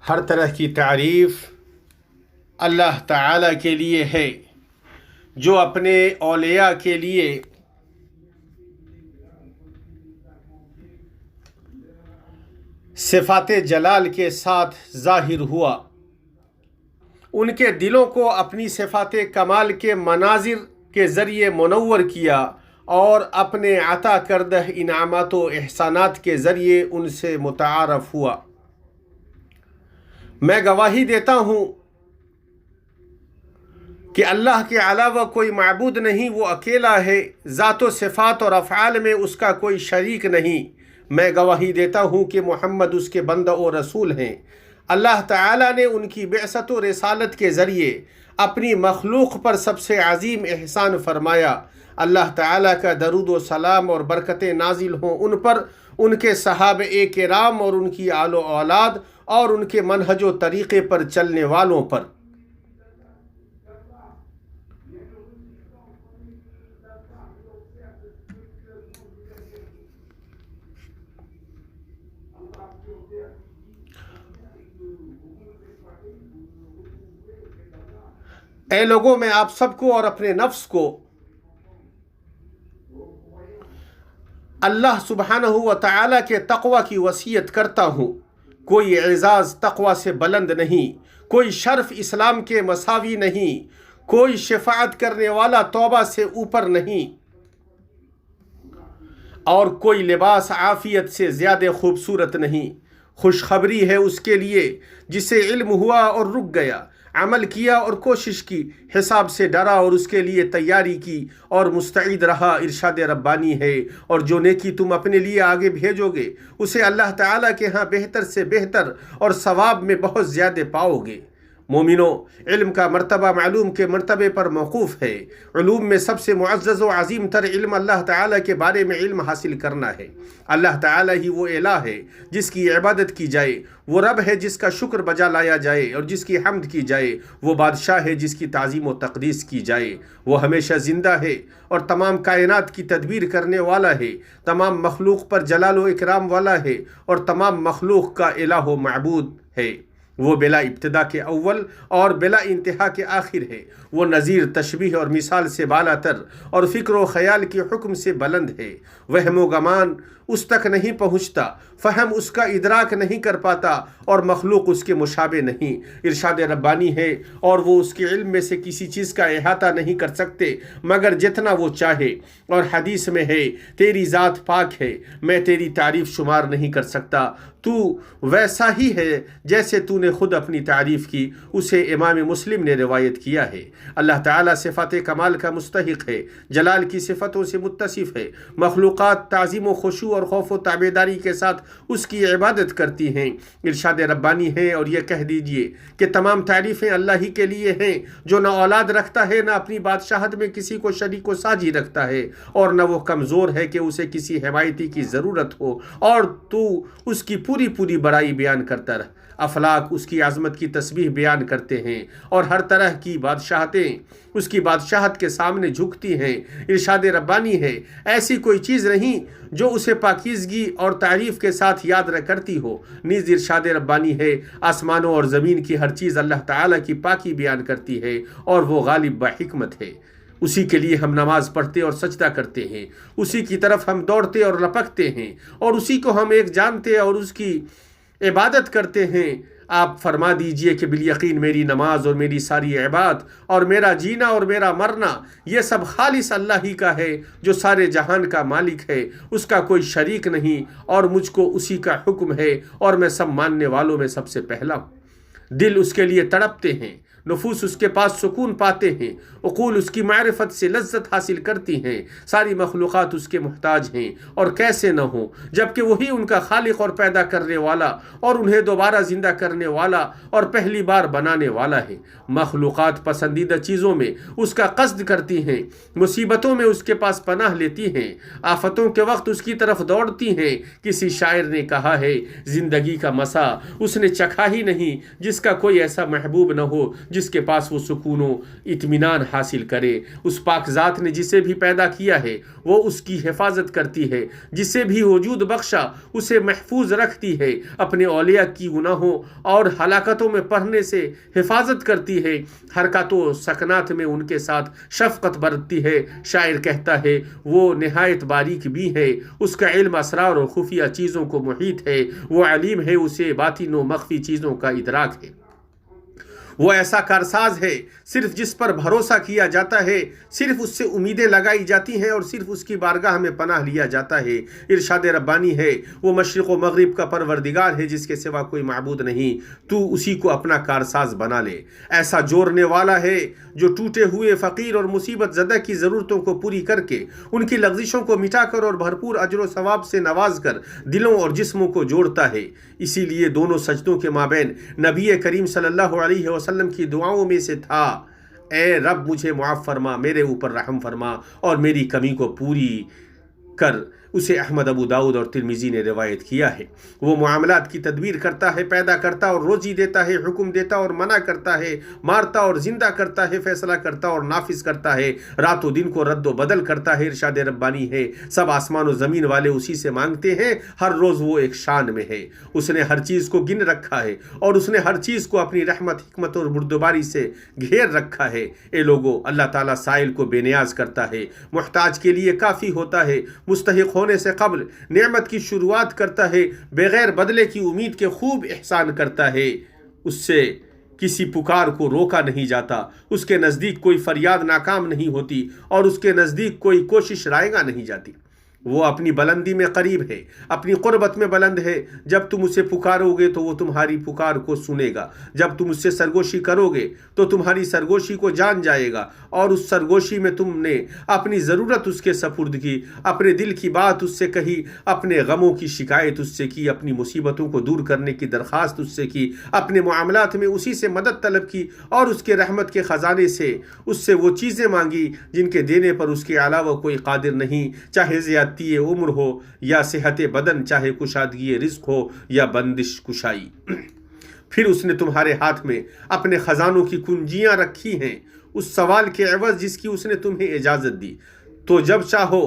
ہر طرح کی تعریف اللہ تعالیٰ کے لیے ہے جو اپنے اولیاء کے لیے صفات جلال کے ساتھ ظاہر ہوا، ان کے دلوں کو اپنی صفات کمال کے مناظر کے ذریعے منور کیا اور اپنے عطا کردہ انعامات و احسانات کے ذریعے ان سے متعارف ہوا۔ میں گواہی دیتا ہوں کہ اللہ کے علاوہ کوئی معبود نہیں، وہ اکیلا ہے، ذات و صفات اور افعال میں اس کا کوئی شریک نہیں۔ میں گواہی دیتا ہوں کہ محمد اس کے بندہ و رسول ہیں۔ اللہ تعالیٰ نے ان کی بعثت و رسالت کے ذریعے اپنی مخلوق پر سب سے عظیم احسان فرمایا۔ اللہ تعالیٰ کا درود و سلام اور برکتیں نازل ہوں ان پر، ان کے صحابہ کرام اور ان کی آل و اولاد اور ان کے منہج و طریقے پر چلنے والوں پر۔ اے لوگوں، میں آپ سب کو اور اپنے نفس کو اللہ سبحانہ و تعالیٰ کے تقوی کی وصیت کرتا ہوں۔ کوئی اعزاز تقوی سے بلند نہیں، کوئی شرف اسلام کے مساوی نہیں، کوئی شفاعت کرنے والا توبہ سے اوپر نہیں، اور کوئی لباس عافیت سے زیادہ خوبصورت نہیں۔ خوشخبری ہے اس کے لیے جسے علم ہوا اور رک گیا، عمل کیا اور کوشش کی، حساب سے ڈرا اور اس کے لیے تیاری کی اور مستعد رہا۔ ارشاد ربانی ہے، اور جو نیکی تم اپنے لیے آگے بھیجو گے اسے اللہ تعالیٰ کے ہاں بہتر سے بہتر اور ثواب میں بہت زیادہ پاؤ گے۔ مومنوں، علم کا مرتبہ معلوم کے مرتبے پر موقوف ہے۔ علوم میں سب سے معزز و عظیم تر علم اللہ تعالیٰ کے بارے میں علم حاصل کرنا ہے۔ اللہ تعالیٰ ہی وہ الہ ہے جس کی عبادت کی جائے، وہ رب ہے جس کا شکر بجا لایا جائے اور جس کی حمد کی جائے، وہ بادشاہ ہے جس کی تعظیم و تقدیس کی جائے، وہ ہمیشہ زندہ ہے اور تمام کائنات کی تدبیر کرنے والا ہے، تمام مخلوق پر جلال و اکرام والا ہے اور تمام مخلوق کا الہ و معبود ہے۔ وہ بلا ابتدا کے اول اور بلا انتہا کے آخر ہے۔ وہ نظیر، تشبیہ اور مثال سے بالا تر اور فکر و خیال کے حکم سے بلند ہے۔ وہم و گمان اس تک نہیں پہنچتا، فہم اس کا ادراک نہیں کر پاتا اور مخلوق اس کے مشابہ نہیں۔ ارشاد ربانی ہے، اور وہ اس کے علم میں سے کسی چیز کا احاطہ نہیں کر سکتے مگر جتنا وہ چاہے۔ اور حدیث میں ہے، تیری ذات پاک ہے، میں تیری تعریف شمار نہیں کر سکتا، تو ویسا ہی ہے جیسے تو نے خود اپنی تعریف کی۔ اسے امام مسلم نے روایت کیا ہے۔ اللہ تعالیٰ صفات کمال کا مستحق ہے، جلال کی صفتوں سے متصف ہے۔ مخلوقات تعظیم و خشوع اور خوف و تابعداری کے ساتھ اس کی عبادت کرتی ہیں۔ ارشاد ربانی ہے، اور یہ کہہ دیجئے کہ تمام تعریفیں اللہ ہی کے لیے ہیں جو نہ اولاد رکھتا ہے، نہ اپنی بادشاہت میں کسی کو شریک و ساجی رکھتا ہے، اور نہ وہ کمزور ہے کہ اسے کسی حمایتی کی ضرورت ہو، اور تو اس کی پوری بڑائی بیان کرتا رہ۔ افلاک اس کی عظمت کی تسبیح بیان کرتے ہیں اور ہر طرح کی بادشاہتیں اس کی بادشاہت کے سامنے جھکتی ہیں۔ ارشاد ربانی ہے، ایسی کوئی چیز نہیں جو اسے پاکیزگی اور تعریف کے ساتھ یاد کرتی ہو۔ نیز ارشاد ربانی ہے، آسمانوں اور زمین کی ہر چیز اللہ تعالیٰ کی پاکی بیان کرتی ہے اور وہ غالب با حکمت ہے۔ اسی کے لیے ہم نماز پڑھتے اور سجدہ کرتے ہیں، اسی کی طرف ہم دوڑتے اور لپکتے ہیں، اور اسی کو ہم ایک جانتے اور اس کی عبادت کرتے ہیں۔ آپ فرما دیجئے کہ بالیقین میری نماز اور میری ساری عبادت اور میرا جینا اور میرا مرنا یہ سب خالص اللہ ہی کا ہے جو سارے جہان کا مالک ہے، اس کا کوئی شریک نہیں، اور مجھ کو اسی کا حکم ہے، اور میں سب ماننے والوں میں سب سے پہلا ہوں۔ دل اس کے لیے تڑپتے ہیں، نفوس اس کے پاس سکون پاتے ہیں، عقول اس کی معرفت سے لذت حاصل کرتی ہیں، ساری مخلوقات اس کے محتاج ہیں، اور کیسے نہ ہوں جبکہ وہی ان کا خالق اور پیدا کرنے والا اور انہیں دوبارہ زندہ کرنے والا اور پہلی بار بنانے والا ہے۔ مخلوقات پسندیدہ چیزوں میں اس کا قصد کرتی ہیں، مصیبتوں میں اس کے پاس پناہ لیتی ہیں، آفتوں کے وقت اس کی طرف دوڑتی ہیں۔ کسی شاعر نے کہا ہے، زندگی کا مزہ اس نے چکھا ہی نہیں جس کا کوئی ایسا محبوب نہ ہو۔ جس کے پاس وہ سکون و اطمینان حاصل کرے۔ اس پاک ذات نے جسے بھی پیدا کیا ہے وہ اس کی حفاظت کرتی ہے، جسے بھی وجود بخشا اسے محفوظ رکھتی ہے، اپنے اولیاء کی گناہوں اور ہلاکتوں میں پڑھنے سے حفاظت کرتی ہے، حرکات و سکنات میں ان کے ساتھ شفقت برتتی ہے۔ شاعر کہتا ہے وہ نہایت باریک بھی ہے، اس کا علم اسرار اور خفیہ چیزوں کو محیط ہے، وہ علیم ہے، اسے باطن و مخفی چیزوں کا ادراک ہے۔ وہ ایسا کارساز ہے صرف جس پر بھروسہ کیا جاتا ہے، صرف اس سے امیدیں لگائی جاتی ہیں اور صرف اس کی بارگاہ میں پناہ لیا جاتا ہے۔ ارشاد ربانی ہے وہ مشرق و مغرب کا پروردگار ہے جس کے سوا کوئی معبود نہیں، تو اسی کو اپنا کارساز بنا لے۔ ایسا جوڑنے والا ہے جو ٹوٹے ہوئے فقیر اور مصیبت زدہ کی ضرورتوں کو پوری کر کے ان کی لغزشوں کو مٹا کر اور بھرپور اجر و ثواب سے نواز کر دلوں اور جسموں کو جوڑتا ہے۔ اسی لیے دونوں سجدوں کے مابین نبی کریم صلی اللہ علیہ وسلم کی دعاؤں میں سے تھا، اے رب مجھے معاف فرما، میرے اوپر رحم فرما اور میری کمی کو پوری کر۔ اسے احمد، ابو داؤد اور ترمذی نے روایت کیا ہے۔ وہ معاملات کی تدبیر کرتا ہے، پیدا کرتا اور روزی دیتا ہے، حکم دیتا اور منع کرتا ہے، مارتا اور زندہ کرتا ہے، فیصلہ کرتا اور نافذ کرتا ہے، رات و دن کو رد و بدل کرتا ہے۔ ارشاد ربانی ہے سب آسمان و زمین والے اسی سے مانگتے ہیں، ہر روز وہ ایک شان میں ہے۔ اس نے ہر چیز کو گن رکھا ہے اور اس نے ہر چیز کو اپنی رحمت، حکمت اور بردباری سے گھیر رکھا ہے۔ اے لوگو، اللہ تعالیٰ سائل کو بے نیاز کرتا ہے، محتاج کے لیے کافی ہوتا ہے، مستحق ہونے سے قبل نعمت کی شروعات کرتا ہے، بغیر بدلے کی امید کے خوب احسان کرتا ہے۔ اس سے کسی پکار کو روکا نہیں جاتا، اس کے نزدیک کوئی فریاد ناکام نہیں ہوتی اور اس کے نزدیک کوئی کوشش رائیگاں نہیں جاتی۔ وہ اپنی بلندی میں قریب ہے، اپنی قربت میں بلند ہے۔ جب تم اسے پکارو گے تو وہ تمہاری پکار کو سنے گا، جب تم اس سے سرگوشی کرو گے تو تمہاری سرگوشی کو جان جائے گا، اور اس سرگوشی میں تم نے اپنی ضرورت اس کے سپرد کی، اپنے دل کی بات اس سے کہی، اپنے غموں کی شکایت اس سے کی، اپنی مصیبتوں کو دور کرنے کی درخواست اس سے کی، اپنے معاملات میں اسی سے مدد طلب کی اور اس کے رحمت کے خزانے سے اس سے وہ چیزیں مانگی جن کے دینے پر اس کے علاوہ کوئی قادر نہیں، چاہے زیادتی عمر ہو یا صحت بدن، چاہے کشادگی رزق ہو یا بندش کشائی۔ پھر اس نے تمہارے ہاتھ میں اپنے خزانوں کی کنجیاں رکھی ہیں، اس سوال کے عوض جس کی اس نے تمہیں اجازت دی، تو جب چاہو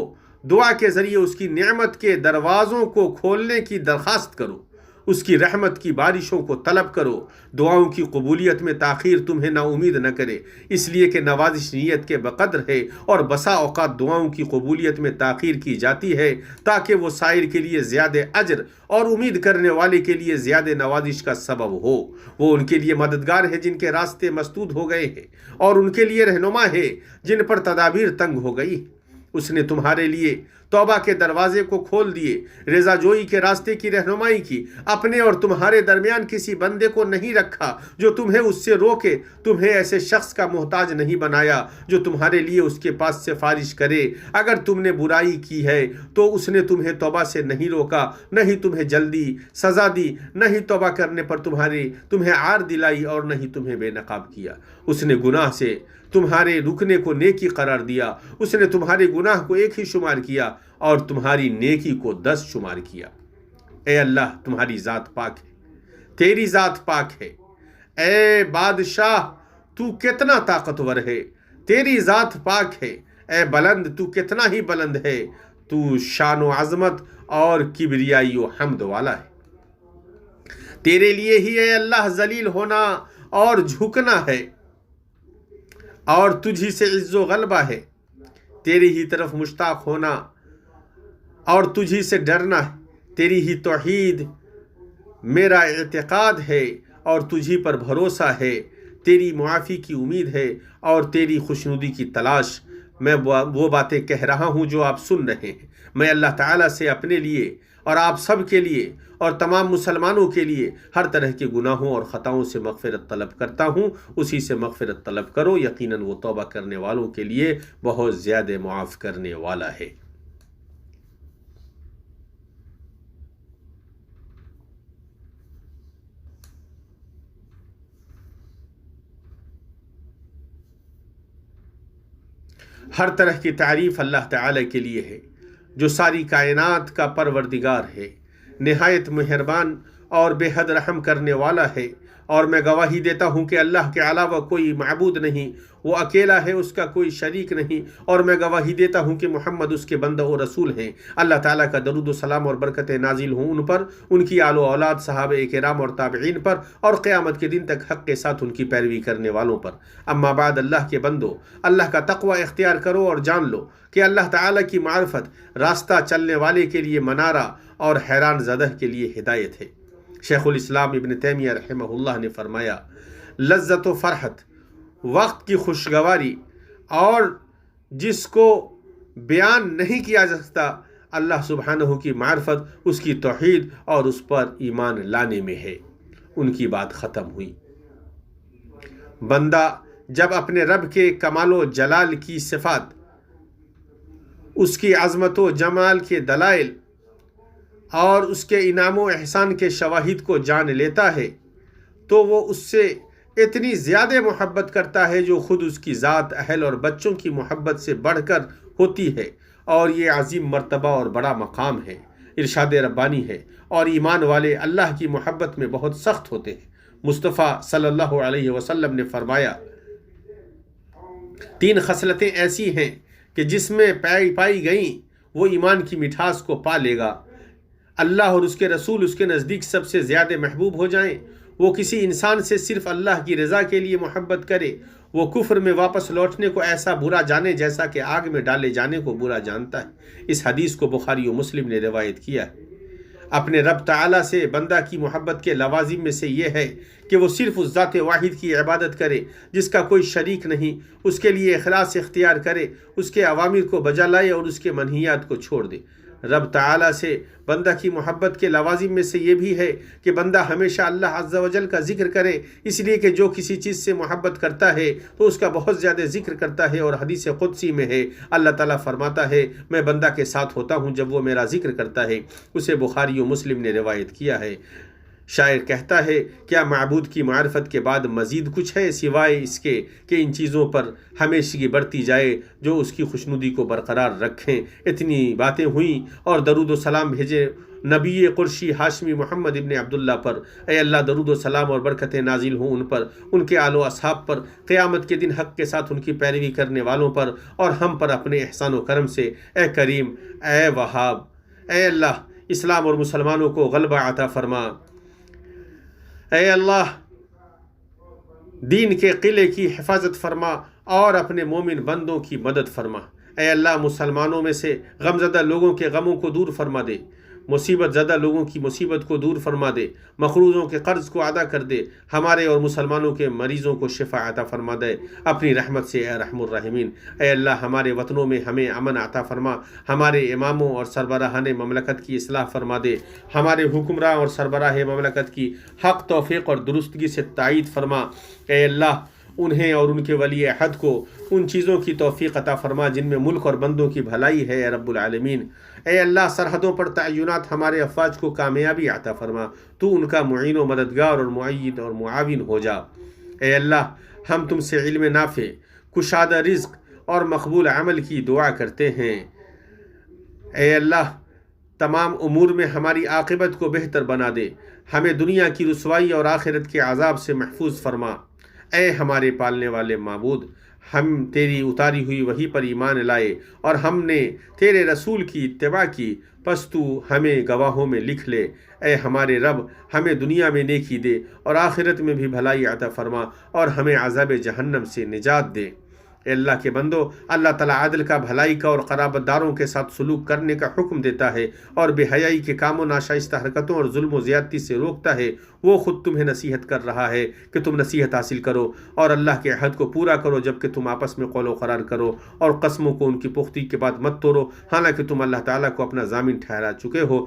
دعا کے ذریعے اس کی نعمت کے دروازوں کو کھولنے کی درخواست کرو، اس کی رحمت کی بارشوں کو طلب کرو۔ دعاؤں کی قبولیت میں تاخیر تمہیں نا امید نہ کرے، اس لیے کہ نوازش نیت کے بقدر ہے، اور بسا اوقات دعاؤں کی قبولیت میں تاخیر کی جاتی ہے تاکہ وہ سائر کے لیے زیادہ اجر اور امید کرنے والے کے لیے زیادہ نوازش کا سبب ہو۔ وہ ان کے لیے مددگار ہے جن کے راستے مسدود ہو گئے ہیں، اور ان کے لیے رہنما ہے جن پر تدابیر تنگ ہو گئی۔ اس نے تمہارے لیے توبہ کے دروازے کو کھول دیے، رضا جوئی کے راستے کی رہنمائی کی، اپنے اور تمہارے درمیان کسی بندے کو نہیں رکھا جو تمہیں اس سے روکے، تمہیں ایسے شخص کا محتاج نہیں بنایا جو تمہارے لیے اس کے پاس سفارش کرے۔ اگر تم نے برائی کی ہے تو اس نے تمہیں توبہ سے نہیں روکا، نہ ہی تمہیں جلدی سزا دی، نہ ہی توبہ کرنے پر تمہیں عار دلائی، اور نہ ہی تمہیں بے نقاب کیا۔ اس نے گناہ سے تمہارے رکنے کو نیکی قرار دیا، اس نے تمہارے گناہ کو ایک ہی شمار کیا اور تمہاری نیکی کو 10 شمار کیا۔ اے اللہ، تمہاری ذات پاک ہے، تیری ذات پاک ہے۔ اے بادشاہ، تو کتنا طاقتور ہے، تیری ذات پاک ہے۔ اے بلند، تو کتنا ہی بلند ہے، تو شان و عظمت اور کبریائی و حمد والا ہے۔ تیرے لیے ہی اے اللہ ذلیل ہونا اور جھکنا ہے، اور تجھی سے عز و غلبہ ہے۔ تیری ہی طرف مشتاق ہونا اور تجھی سے ڈرنا ہے۔ تیری ہی توحید میرا اعتقاد ہے اور تجھی پر بھروسہ ہے۔ تیری معافی کی امید ہے اور تیری خوشنودی کی تلاش۔ میں وہ باتیں کہہ رہا ہوں جو آپ سن رہے ہیں۔ میں اللہ تعالیٰ سے اپنے لیے اور آپ سب کے لیے اور تمام مسلمانوں کے لیے ہر طرح کے گناہوں اور خطاؤں سے مغفرت طلب کرتا ہوں۔ اسی سے مغفرت طلب کرو، یقیناً وہ توبہ کرنے والوں کے لیے بہت زیادہ معاف کرنے والا ہے۔ ہر طرح کی تعریف اللہ تعالیٰ کے لیے ہے جو ساری کائنات کا پروردگار ہے، نہایت مہربان اور بے حد رحم کرنے والا ہے، اور میں گواہی دیتا ہوں کہ اللہ کے علاوہ کوئی معبود نہیں، وہ اکیلا ہے، اس کا کوئی شریک نہیں، اور میں گواہی دیتا ہوں کہ محمد اس کے بندہ و رسول ہیں۔ اللہ تعالیٰ کا درود و سلام اور برکتیں نازل ہوں ان پر، ان کی آل و اولاد، صحابہ کرام اور تابعین پر، اور قیامت کے دن تک حق کے ساتھ ان کی پیروی کرنے والوں پر۔ اما بعد، اللہ کے بندو، اللہ کا تقوی اختیار کرو اور جان لو کہ اللہ تعالیٰ کی معرفت راستہ چلنے والے کے لیے منارہ اور حیران زدہ کے لیے ہدایت ہے۔ شیخ الاسلام ابن تیمیہ رحمہ اللہ نے فرمایا، لذت و فرحت، وقت کی خوشگواری، اور جس کو بیان نہیں کیا جا سکتا، اللہ سبحانہ کی معرفت، اس کی توحید اور اس پر ایمان لانے میں ہے۔ ان کی بات ختم ہوئی۔ بندہ جب اپنے رب کے کمال و جلال کی صفات، اس کی عظمت و جمال کے دلائل اور اس کے انعام و احسان کے شواہد کو جان لیتا ہے تو وہ اس سے اتنی زیادہ محبت کرتا ہے جو خود اس کی ذات، اہل اور بچوں کی محبت سے بڑھ کر ہوتی ہے، اور یہ عظیم مرتبہ اور بڑا مقام ہے، ارشاد ربانی ہے، اور ایمان والے اللہ کی محبت میں بہت سخت ہوتے ہیں۔ مصطفیٰ صلی اللہ علیہ وسلم نے فرمایا، 3 خصلتیں ایسی ہیں کہ جس میں پائی گئیں وہ ایمان کی مٹھاس کو پا لے گا، اللہ اور اس کے رسول اس کے نزدیک سب سے زیادہ محبوب ہو جائیں، وہ کسی انسان سے صرف اللہ کی رضا کے لیے محبت کرے، وہ کفر میں واپس لوٹنے کو ایسا برا جانے جیسا کہ آگ میں ڈالے جانے کو برا جانتا ہے۔ اس حدیث کو بخاری و مسلم نے روایت کیا ہے۔ اپنے رب تعالیٰ سے بندہ کی محبت کے لوازم میں سے یہ ہے کہ وہ صرف اس ذات واحد کی عبادت کرے جس کا کوئی شریک نہیں، اس کے لیے اخلاص اختیار کرے، اس کے اوامر کو بجا لائے اور اس کے منہیات کو چھوڑ دے۔ رب تعالیٰ سے بندہ کی محبت کے لوازم میں سے یہ بھی ہے کہ بندہ ہمیشہ اللہ عز و جل کا ذکر کرے، اس لیے کہ جو کسی چیز سے محبت کرتا ہے تو اس کا بہت زیادہ ذکر کرتا ہے، اور حدیث قدسی میں ہے، اللہ تعالیٰ فرماتا ہے، میں بندہ کے ساتھ ہوتا ہوں جب وہ میرا ذکر کرتا ہے۔ اسے بخاری و مسلم نے روایت کیا ہے۔ شاعر کہتا ہے، کیا معبود کی معرفت کے بعد مزید کچھ ہے سوائے اس کے کہ ان چیزوں پر ہمیشگی برتی جائے جو اس کی خوشنودی کو برقرار رکھیں۔ اتنی باتیں ہوئیں اور درود و سلام بھیجے نبی قرشی ہاشمی محمد ابن عبداللہ پر۔ اے اللہ، درود و سلام اور برکتیں نازل ہوں ان پر، ان کے آل و اصحاب پر، قیامت کے دن حق کے ساتھ ان کی پیروی کرنے والوں پر، اور ہم پر اپنے احسان و کرم سے۔ اے کریم، اے وہاب، اے اللہ، اسلام اور مسلمانوں کو غلبہ عطا فرما۔ اے اللہ، دین کے قلعے کی حفاظت فرما اور اپنے مومن بندوں کی مدد فرما۔ اے اللہ، مسلمانوں میں سے غم زدہ لوگوں کے غموں کو دور فرما دے، مصیبت زدہ لوگوں کی مصیبت کو دور فرما دے، مقروضوں کے قرض کو ادا کر دے، ہمارے اور مسلمانوں کے مریضوں کو شفا عطا فرما دے اپنی رحمت سے، اے رحم الرحمین۔ اے اللہ، ہمارے وطنوں میں ہمیں امن عطا فرما، ہمارے اماموں اور سربراہان مملکت کی اصلاح فرما دے، ہمارے حکمراں اور سربراہ مملکت کی حق، توفیق اور درستگی سے تائید فرما۔ اے اللہ، انہیں اور ان کے ولی عہد کو ان چیزوں کی توفیق عطا فرما جن میں ملک اور بندوں کی بھلائی ہے، اے رب العالمین۔ اے اللہ، سرحدوں پر تعینات ہمارے افواج کو کامیابی عطا فرما، تو ان کا معین و مددگار اور معید اور معاون ہو جا۔ اے اللہ، ہم تم سے علم نافع، کشادہ رزق اور مقبول عمل کی دعا کرتے ہیں۔ اے اللہ، تمام امور میں ہماری عاقبت کو بہتر بنا دے، ہمیں دنیا کی رسوائی اور آخرت کے عذاب سے محفوظ فرما۔ اے ہمارے پالنے والے معبود، ہم تیری اتاری ہوئی وحی پر ایمان لائے اور ہم نے تیرے رسول کی اتباع کی، پس تو ہمیں گواہوں میں لکھ لے۔ اے ہمارے رب، ہمیں دنیا میں نیکی دے اور آخرت میں بھی بھلائی عطا فرما، اور ہمیں عذاب جہنم سے نجات دے۔ اے اللہ کے بندو، اللہ تعالیٰ عدل کا، بھلائی کا اور قرابت داروں کے ساتھ سلوک کرنے کا حکم دیتا ہے، اور بے حیائی کے کاموں، ناشائستہ حرکتوں اور ظلم و زیادتی سے روکتا ہے۔ وہ خود تمہیں نصیحت کر رہا ہے کہ تم نصیحت حاصل کرو اور اللہ کے عہد کو پورا کرو، جبکہ تم آپس میں قول و قرار کرو، اور قسموں کو ان کی پختگی کے بعد مت توڑو، حالانکہ تم اللہ تعالیٰ کو اپنا ضامن ٹھہرا چکے ہو۔